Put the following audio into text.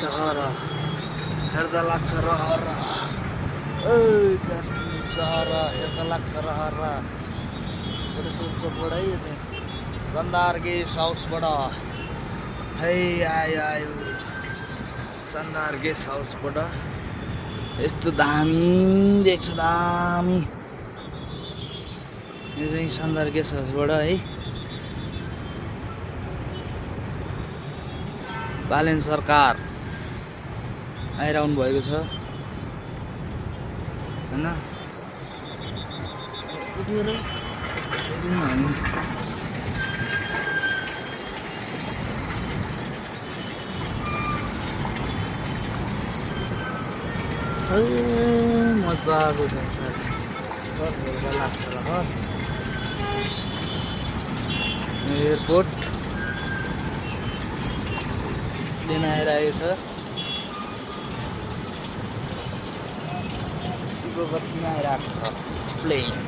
सहर हेर्दा लाग्छ रहर सहर हेर्दा लाग्छ रहर चोकबाट है यो चाहिँ शानदार गेस्ट हाउसबाट है आयो शानदार गेस्ट हाउसबाट यस्तो दामी देख्छ दामी यो चाहिँ शानदार गेस्ट हाउसबाट है बालेन सरकार आइरहनु भएको छ हैन मजाको छ लाग्छ एयरपोर्ट लिन आइरहेको छ तिब्बतमा आइरहेको छ प्लेन